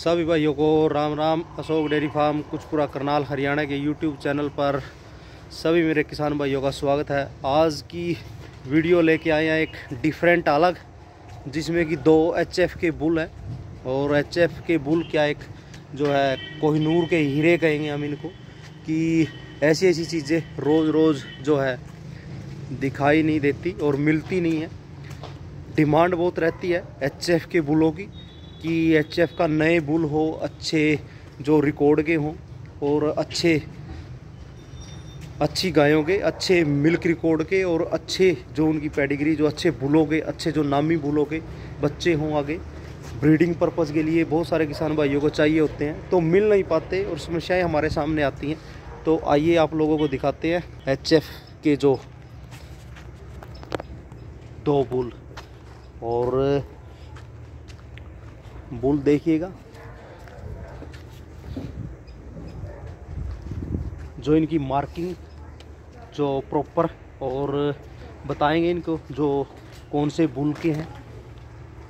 सभी भाइयों को राम राम। अशोक डेयरी फार्म कुचपुरा करनाल हरियाणा के यूट्यूब चैनल पर सभी मेरे किसान भाइयों का स्वागत है। आज की वीडियो लेके आए हैं एक डिफरेंट अलग, जिसमें कि 2 HF के बुल हैं। और HF के बुल क्या, एक जो है कोहिनूर के हीरे कहेंगे हम इनको, कि ऐसी ऐसी चीज़ें रोज़ रोज़ जो है दिखाई नहीं देती और मिलती नहीं है। डिमांड बहुत रहती है HF के बुलों की, कि HF का नए बुल हो, अच्छे जो रिकॉर्ड के हों और अच्छी गायों के, अच्छे मिल्क रिकॉर्ड के और अच्छे जो उनकी पेडिग्री, जो अच्छे बुलों के, अच्छे जो नामी बुलों के बच्चे हों। आगे ब्रीडिंग पर्पज़ के लिए बहुत सारे किसान भाइयों को चाहिए होते हैं, तो मिल नहीं पाते और समस्याएं हमारे सामने आती हैं। तो आइए आप लोगों को दिखाते हैं HF के जो 2 बुल। और बुल देखिएगा, जो इनकी मार्किंग जो प्रॉपर, और बताएंगे इनको जो कौन से बुल के हैं।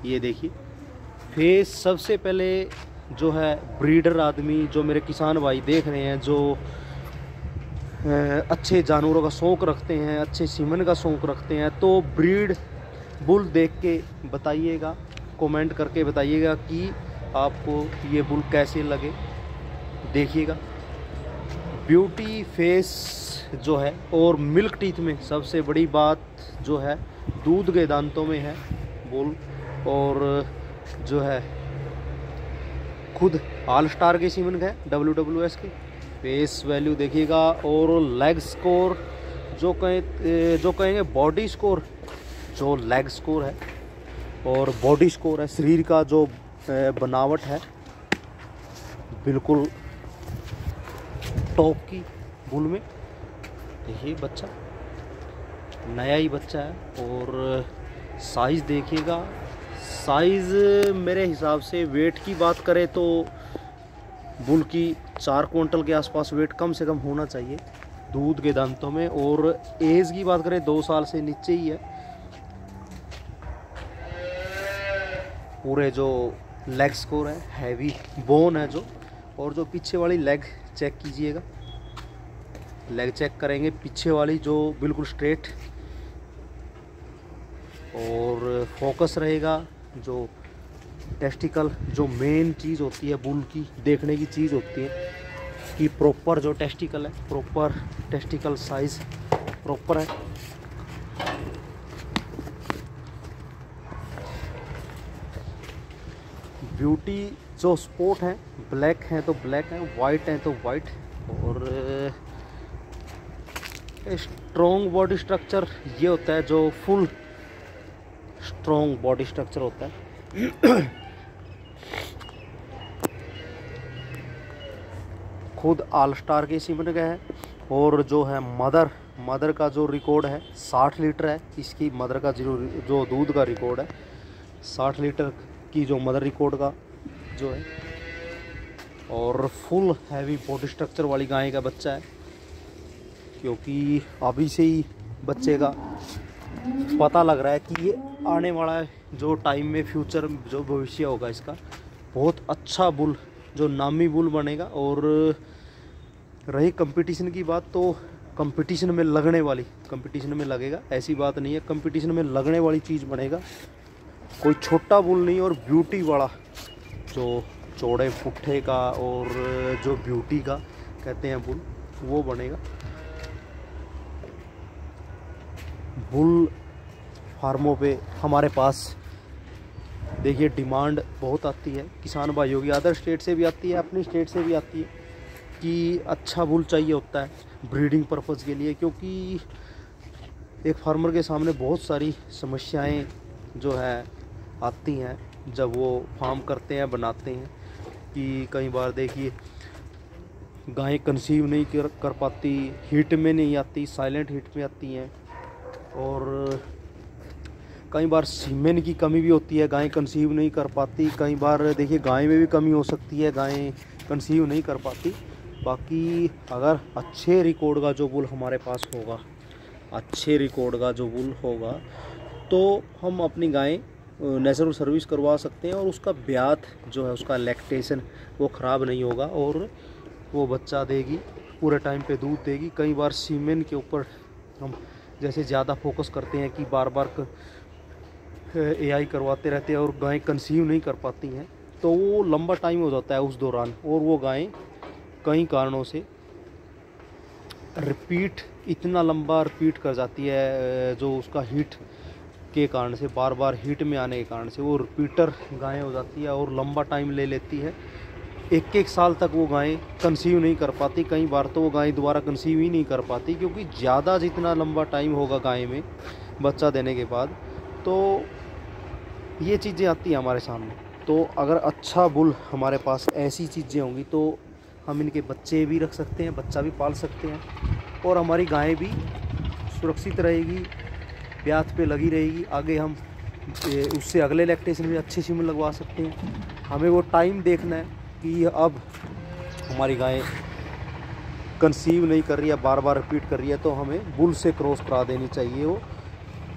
ये देखिए फेस। सबसे पहले जो है ब्रीडर आदमी, जो मेरे किसान भाई देख रहे हैं, जो अच्छे जानवरों का शौक़ रखते हैं, अच्छे सीमन का शौक़ रखते हैं, तो ब्रीड बुल देख के बताइएगा, कमेंट करके बताइएगा कि आपको ये बुल कैसे लगे। देखिएगा ब्यूटी फेस जो है, और मिल्क टीथ में सबसे बड़ी बात जो है दूध के दांतों में है बुल। और जो है खुद ऑल स्टार के सीमन का है, WWS के। फेस वैल्यू देखिएगा, और लेग स्कोर जो कहेंगे बॉडी स्कोर, जो लेग स्कोर है और बॉडी स्कोर है, शरीर का जो बनावट है, बिल्कुल टॉप की बुल में। देखिए बच्चा नया ही बच्चा है। और साइज़ देखिएगा, साइज़ मेरे हिसाब से वेट की बात करें तो बुल की 4 क्विंटल के आसपास वेट कम से कम होना चाहिए दूध के दांतों में। और एज की बात करें 2 साल से नीचे ही है। पूरे जो लेग स्कोर है, हैवी बोन है जो, और जो पीछे वाली लेग चेक कीजिएगा, लेग चेक करेंगे पीछे वाली जो बिल्कुल स्ट्रेट, और फोकस रहेगा जो टेस्टिकल, जो मेन चीज़ होती है बुल की देखने की चीज़ होती है कि प्रॉपर जो टेस्टिकल है, प्रॉपर टेस्टिकल साइज प्रॉपर है। ब्यूटी जो स्पॉट है, ब्लैक है तो ब्लैक है, वाइट है तो वाइट। और स्ट्रॉन्ग बॉडी स्ट्रक्चर ये होता है, जो फुल स्ट्रॉन्ग बॉडी स्ट्रक्चर होता है। खुद ऑल स्टार के सीमन का है। और जो है मदर का जो रिकॉर्ड है 60 लीटर है। इसकी मदर का जो दूध का रिकॉर्ड है 60 लीटर की, जो मदर रिकॉर्ड का जो है। और फुल हैवी बॉडी स्ट्रक्चर वाली गाय का बच्चा है, क्योंकि अभी से ही बच्चे का पता लग रहा है कि ये आने वाला है जो टाइम में, फ्यूचर जो भविष्य होगा इसका, बहुत अच्छा बुल, जो नामी बुल बनेगा। और रही कंपटीशन की बात, तो कंपटीशन में लगने वाली, कंपटीशन में लगेगा ऐसी बात नहीं है, कंपटीशन में लगने वाली चीज़ बनेगा। कोई छोटा बुल नहीं, और ब्यूटी वाला, जो चौड़े पुट्ठे का और जो ब्यूटी का कहते हैं बुल, वो बनेगा। बुल फार्मों पे हमारे पास देखिए डिमांड बहुत आती है किसान भाइयों की, अदर स्टेट से भी आती है, अपनी स्टेट से भी आती है, कि अच्छा बुल चाहिए होता है ब्रीडिंग पर्पज़ के लिए। क्योंकि एक फार्मर के सामने बहुत सारी समस्याएं जो है आती हैं जब वो फार्म करते हैं, बनाते हैं, कि कई बार देखिए गायें कंसीव नहीं कर पाती, हीट में नहीं आती, साइलेंट हीट में आती हैं। और कई बार सीमेन की कमी भी होती है, गायें कंसीव नहीं कर पाती। कई बार देखिए गाय में भी कमी हो सकती है, गायें कंसीव नहीं कर पाती। बाकी अगर अच्छे रिकॉर्ड का जो बुल हमारे पास होगा, अच्छे रिकॉर्ड का जो बुल होगा, तो हम अपनी गायें नेचुरल सर्विस करवा सकते हैं और उसका ब्यात जो है, उसका लैक्टेशन वो ख़राब नहीं होगा और वो बच्चा देगी, पूरे टाइम पे दूध देगी। कई बार सीमेन के ऊपर हम जैसे ज़्यादा फोकस करते हैं कि बार बार एआई करवाते रहते हैं और गायें कंसीव नहीं कर पाती हैं, तो वो लंबा टाइम हो जाता है उस दौरान, और वो गायें कई कारणों से इतना लंबा रिपीट कर जाती है, जो उसका हीट के कारण से, बार बार हीट में आने के कारण से वो रिपीटर गायें हो जाती है और लंबा टाइम ले लेती है। एक साल तक वो गायें कंसीव नहीं कर पाती। कई बार तो वो गायें दोबारा कंसीव ही नहीं कर पाती, क्योंकि ज़्यादा जितना लंबा टाइम होगा गाय में बच्चा देने के बाद, तो ये चीज़ें आती हैं हमारे सामने। तो अगर अच्छा बुल हमारे पास ऐसी चीज़ें होंगी तो हम इनके बच्चे भी रख सकते हैं, बच्चा भी पाल सकते हैं और हमारी गाय भी सुरक्षित रहेगी, ब्यात पे लगी रहेगी। आगे हम उससे अगले लैक्टेशन में अच्छे सीमन लगवा सकते हैं। हमें वो टाइम देखना है कि अब हमारी गाय कंसीव नहीं कर रही है, बार बार रिपीट कर रही है, तो हमें बुल से क्रॉस करा देनी चाहिए वो,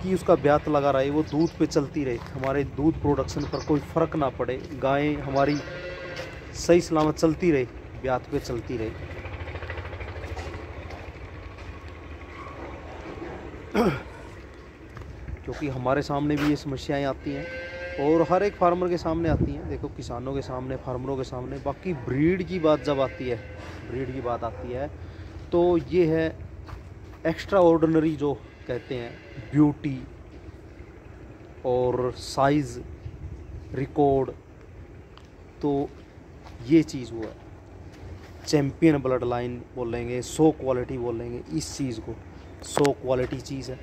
कि उसका ब्यात लगा रहे, वो दूध पे चलती रहे, हमारे दूध प्रोडक्शन पर कोई फ़र्क ना पड़े, गायें हमारी सही सलामत चलती रहे, ब्यात पे चलती रहे। क्योंकि हमारे सामने भी ये समस्याएं आती हैं और हर एक फार्मर के सामने आती हैं, देखो किसानों के सामने, फार्मरों के सामने। बाकी ब्रीड की बात जब आती है, तो ये है एक्स्ट्रा ऑर्डिनरी, जो कहते हैं ब्यूटी और साइज़, रिकॉर्ड, तो ये चीज़ वो है। चैम्पियन ब्लड लाइन बोलेंगे, सो क्वालिटी बोलेंगे, इस चीज़ को सो क्वालिटी चीज़ है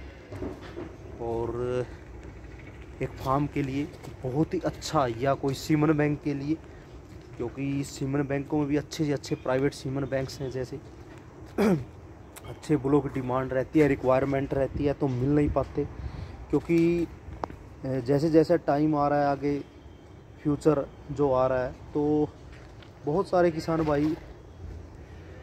और एक फार्म के लिए बहुत ही अच्छा, या कोई सीमन बैंक के लिए, क्योंकि सीमन बैंकों में भी अच्छे से अच्छे प्राइवेट सीमन बैंक्स हैं, जैसे अच्छे बुलों की डिमांड रहती है, रिक्वायरमेंट रहती है, तो मिल नहीं पाते। क्योंकि जैसे जैसे टाइम आ रहा है, आगे फ्यूचर जो आ रहा है, तो बहुत सारे किसान भाई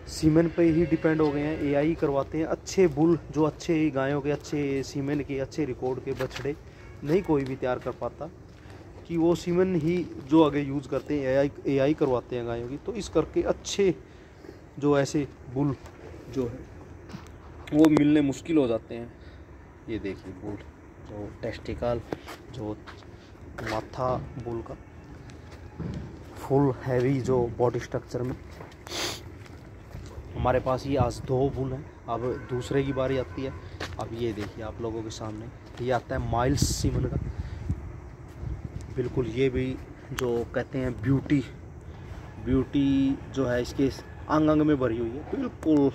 सीमेन पे ही डिपेंड हो गए हैं, एआई करवाते हैं। अच्छे बुल, जो अच्छे गायों के, अच्छे सीमेन के, अच्छे रिकॉर्ड के बछड़े नहीं कोई भी तैयार कर पाता, कि वो सीमेन ही जो आगे यूज़ करते हैं, एआई करवाते हैं गायों की। तो इस करके अच्छे जो ऐसे बुल जो है वो मिलने मुश्किल हो जाते हैं। ये देखिए बुल, जो टेस्टिकल, जो माथा बुल का फुल हैवी जो बॉडी स्ट्रक्चर में। हमारे पास ये आज 2 बुल हैं, अब दूसरे की बारी आती है। अब ये देखिए आप लोगों के सामने, ये आता है माइल्स सीमन का, बिल्कुल ये भी जो कहते हैं ब्यूटी जो है इसके अंग अंग में भरी हुई है, बिल्कुल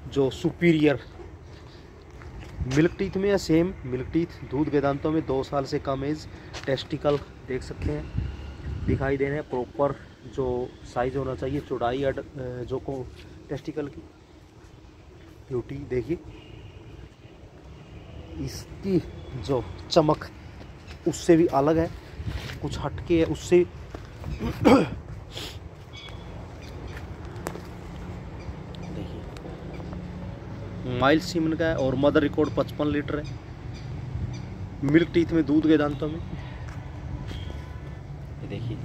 जो सुपीरियर। मिल्क टीथ में या सेम मिल्क टीथ, दूध के दांतों में 2 साल से कम एज। टेस्टिकल देख सकते हैं, दिखाई दे रहे हैं, प्रॉपर जो साइज होना चाहिए, चौड़ाई जो को टेस्टिकल की। ब्यूटी देखिए, इसकी जो चमक उससे भी अलग है, कुछ हटके है उससे। देखिए माइल्ड सीमन का है और मदर रिकॉर्ड 55 लीटर है, मिल्क टीथ में, दूध के दांतों में। ये देखिए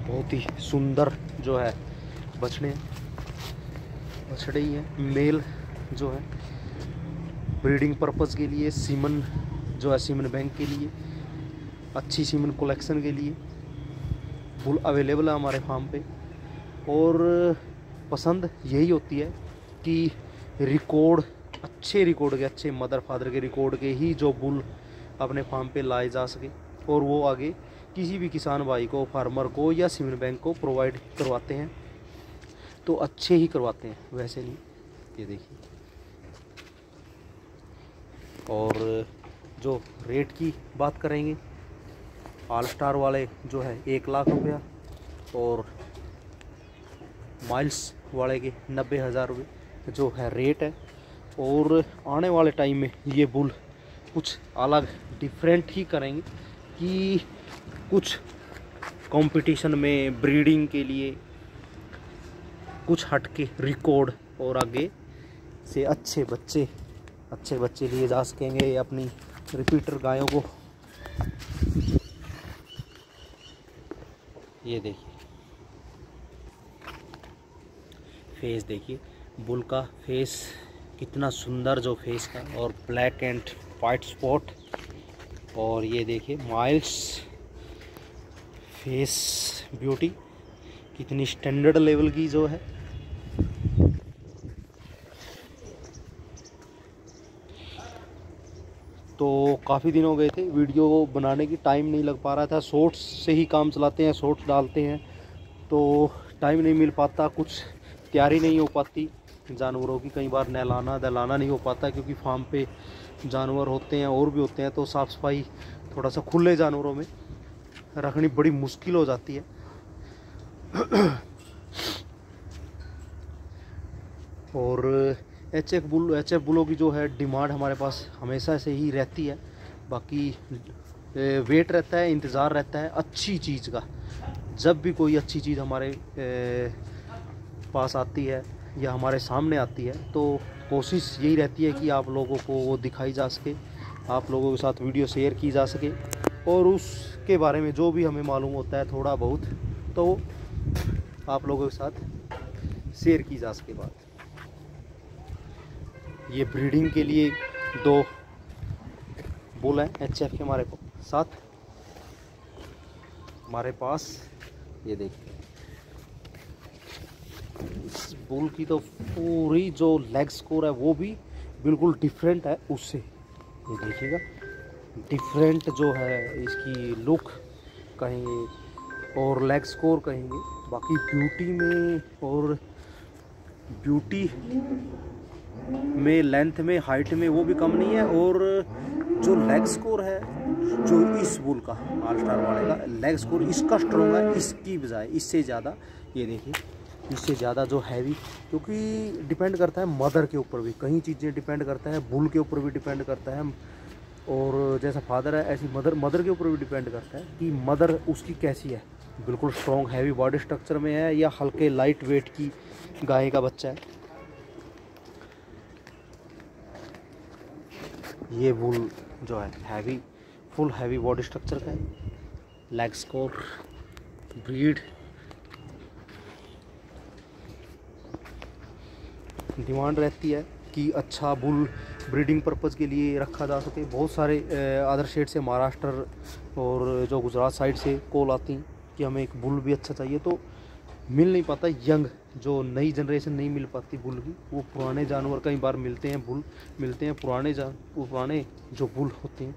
बहुत ही सुंदर जो है बछड़े ही हैं। मेल जो है ब्रीडिंग पर्पज़ के लिए, सीमन जो है सीमन बैंक के लिए, अच्छी सीमन कलेक्शन के लिए बुल अवेलेबल है हमारे फार्म पे। और पसंद यही होती है कि रिकॉर्ड, अच्छे रिकॉर्ड के, अच्छे मदर फादर के रिकॉर्ड के ही जो बुल अपने फार्म पे लाए जा सके, और वो आगे किसी भी किसान भाई को, फार्मर को या सीमन बैंक को प्रोवाइड करवाते हैं, तो अच्छे ही करवाते हैं, वैसे नहीं। ये देखिए, और जो रेट की बात करेंगे, ऑल स्टार वाले जो है 1 लाख रुपया, और माइल्स वाले के 90,000 रुपये जो है रेट है। और आने वाले टाइम में ये बुल कुछ अलग डिफरेंट ही करेंगे, कि कुछ कंपटीशन में ब्रीडिंग के लिए कुछ हटके रिकॉर्ड, और आगे से अच्छे बच्चे लिए जा सकेंगे, अपनी रिपीटर गायों को। ये देखिए फेस, देखिए बुल का फेस कितना सुंदर, जो फेस का, और ब्लैक एंड वाइट स्पॉट। और ये देखिए माइल्स फेस ब्यूटी कितनी स्टैंडर्ड लेवल की जो है। तो काफ़ी दिन हो गए थे वीडियो बनाने की, टाइम नहीं लग पा रहा था। शॉर्ट्स से ही काम चलाते हैं, शॉर्ट्स डालते हैं तो टाइम नहीं मिल पाता, कुछ तैयारी नहीं हो पाती जानवरों की। कई बार नहलाना दहलाना नहीं हो पाता क्योंकि फार्म पे जानवर होते हैं और भी होते हैं, तो साफ़ सफाई थोड़ा सा खुले जानवरों में रखनी बड़ी मुश्किल हो जाती है। और एच एफ बुलों की जो है डिमांड हमारे पास हमेशा से ही रहती है। बाकी वेट रहता है, इंतज़ार रहता है अच्छी चीज़ का। जब भी कोई अच्छी चीज़ हमारे पास आती है या हमारे सामने आती है तो कोशिश यही रहती है कि आप लोगों को वो दिखाई जा सके, आप लोगों के साथ वीडियो शेयर की जा सके, और उसके बारे में जो भी हमें मालूम होता है थोड़ा बहुत तो आप लोगों के साथ शेयर की जा सके बात। ये ब्रीडिंग के लिए 2 बुल हैं HF के हमारे को साथ हमारे पास। ये देखिए इस बुल की तो पूरी जो लेग स्कोर है वो भी बिल्कुल डिफरेंट है उससे। ये देखिएगा डिफरेंट जो है इसकी लुक कहेंगे और लेग स्कोर कहेंगे। बाकी ब्यूटी में और ब्यूटी में, लेंथ में, हाइट में वो भी कम नहीं है। और जो लेग स्कोर है जो इस बुल का, ऑल स्टार वाले का लेग स्कोर इसका स्ट्रॉन्ग है इसकी बजाय, इससे ज़्यादा। ये देखिए इससे ज़्यादा जो हैवी, क्योंकि डिपेंड करता है मदर के ऊपर भी, कई चीज़ें डिपेंड करता है, बुल के ऊपर भी डिपेंड करता है, और जैसा फादर है ऐसी मदर के ऊपर भी डिपेंड करता है कि मदर उसकी कैसी है, बिल्कुल स्ट्रॉन्ग हैवी बॉडी स्ट्रक्चर में है या हल्के लाइट वेट की गाय का बच्चा है। ये बुल जो है heavy, full heavy body structure का है, लेग स्कोर, ब्रीड, डिमांड रहती है कि अच्छा बुल ब्रीडिंग पर्पज़ के लिए रखा जा सके। बहुत सारे अदर स्टेट से, महाराष्ट्र और जो गुजरात साइड से कॉल आती कि हमें एक बुल भी अच्छा चाहिए, तो मिल नहीं पाता। यंग जो नई जनरेशन नहीं मिल पाती बुल की, वो पुराने जानवर कई बार मिलते हैं, बुल मिलते हैं पुराने जो बुल होते हैं।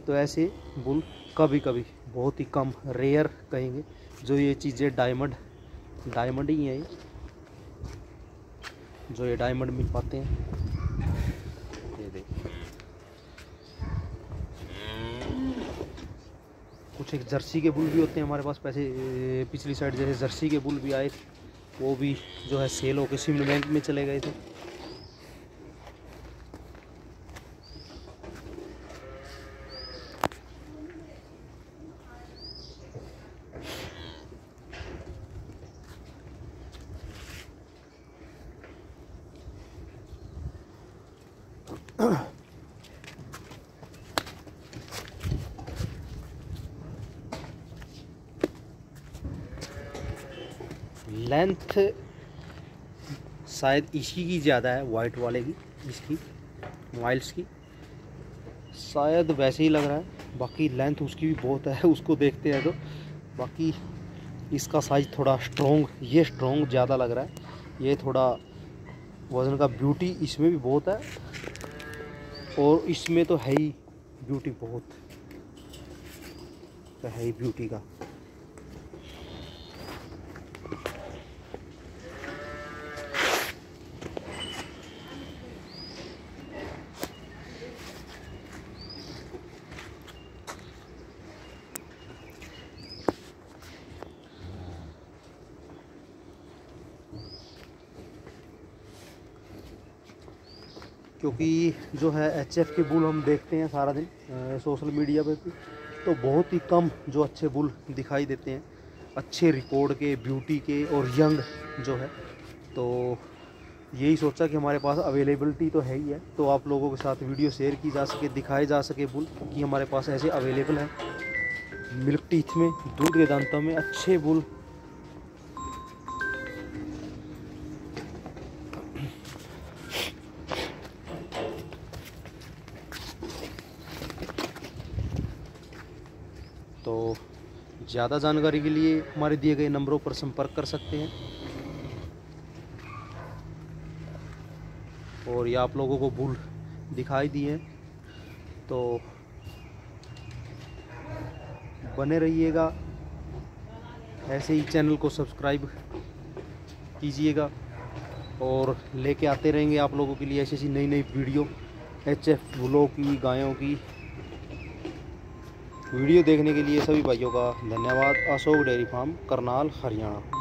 तो ऐसे बुल कभी कभी बहुत ही कम, रेयर कहेंगे, जो ये चीज़ें डायमंड ही हैं, जो ये डायमंड मिल पाते हैं। ये देखिए कुछ एक जर्सी के बुल भी होते हैं हमारे पास। पिछली साइड जैसे जर्सी के बुल भी आए, वो भी जो है सेल होकर सिंध बैंक में चले गए थे। लेंथ शायद इसी की ज़्यादा है, वाइट वाले की, इसकी माइल्स की शायद वैसे ही लग रहा है। बाकी लेंथ उसकी भी बहुत है, उसको देखते हैं तो। बाकी इसका साइज थोड़ा स्ट्रॉन्ग, ये स्ट्रॉन्ग ज़्यादा लग रहा है, ये थोड़ा वज़न का। ब्यूटी इसमें भी बहुत है और इसमें तो है ही ब्यूटी, बहुत तो है ही ब्यूटी का। क्योंकि जो है HF के बुल हम देखते हैं सारा दिन सोशल मीडिया पे भी, तो बहुत ही कम जो अच्छे बुल दिखाई देते हैं, अच्छे रिकॉर्ड के, ब्यूटी के और यंग जो है। तो यही सोचा कि हमारे पास अवेलेबिलिटी तो है ही है, तो आप लोगों के साथ वीडियो शेयर की जा सके, दिखाए जा सके बुल कि हमारे पास ऐसे अवेलेबल हैं मिल्क टीथ में, दूध के दांतों में अच्छे बुल। तो ज़्यादा जानकारी के लिए हमारे दिए गए नंबरों पर संपर्क कर सकते हैं। और ये आप लोगों को बुल दिखाई दिए, तो बने रहिएगा, ऐसे ही चैनल को सब्सक्राइब कीजिएगा और लेके आते रहेंगे आप लोगों के लिए ऐसी ऐसी नई नई वीडियो HF बुलों की, गायों की। वीडियो देखने के लिए सभी भाइयों का धन्यवाद। Ashok dairy farm, Karnal, Haryana.